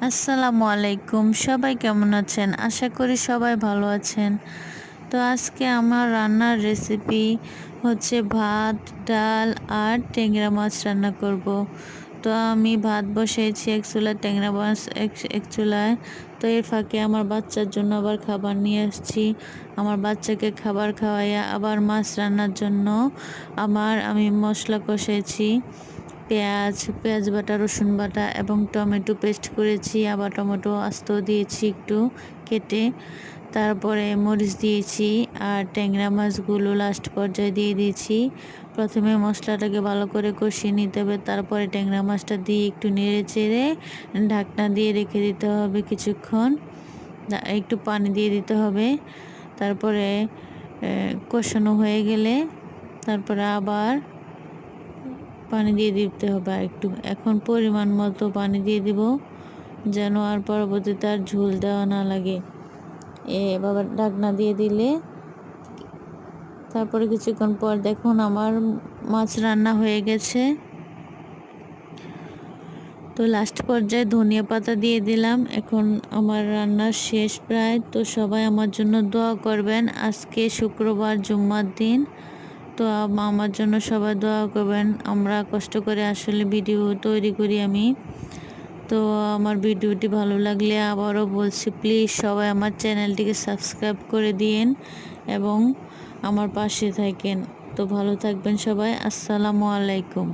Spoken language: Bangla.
আসসালামু আলাইকুম, সবাই কেমন আছেন? আশা করি সবাই ভালো আছেন। তো আজকে আমার রান্নার রেসিপি হচ্ছে ভাত, ডাল আর ট্যাংরা মাছ রান্না করব। তো আমি ভাত বসিয়েছি এক চুলায়, ট্যাংরা মাছ এক চুলায়। তো এর ফাঁকে আমার বাচ্চার জন্য আবার খাবার নিয়ে আসছি। আমার বাচ্চাকে খাবার খাওয়াইয়া আবার মাছ রান্নার জন্য আমি মশলা কষাইছি। পেঁয়াজ বাটা, রসুন বাটা এবং টমেটো পেস্ট করেছি। আবার টমেটো আস্ত দিয়েছি একটু কেটে। তারপরে মরিচ দিয়েছি আর ট্যাংরা মাছগুলো লাস্ট পর্যায়ে দিয়ে দিয়েছি। প্রথমে মশলাটাকে ভালো করে কষিয়ে নিতে হবে, তারপরে ট্যাংরা মাছটা দিয়ে একটু নেড়ে চেড়ে ঢাকনা দিয়ে রেখে দিতে হবে কিছুক্ষণ। একটু পানি দিয়ে দিতে হবে। তারপরে কষানো হয়ে গেলে তারপরে আবার পানি দিয়ে দিতে হবে আর একটু। এখন পরিমাণ মতো পানি দিয়ে দিব, যেন আর পরবর্তীতে আর ঝোল দেওয়া না লাগে। এভাবে ঢাকনা দিয়ে দিলে তারপরে কিছুক্ষণ পর দেখুন আমার মাছ রান্না হয়ে গেছে। তো লাস্ট পর্যায়ে ধনিয়া পাতা দিয়ে দিলাম। এখন আমার রান্না শেষ প্রায়। তো সবাই আমার জন্য দোয়া করবেন। আজকে শুক্রবার, জুম্মার দিন। তো আমার জন্য সবাই দোয়া করবেন। আমরা কষ্ট করে আসলে ভিডিও তৈরি করি আমি। তো আমার ভিডিওটি ভালো লাগলে আবারও বলছি, প্লিজ সবাই আমার চ্যানেলটিকে সাবস্ক্রাইব করে দিন এবং আমার পাশে থাকেন। তো ভালো থাকবেন সবাই। আসসালামু আলাইকুম।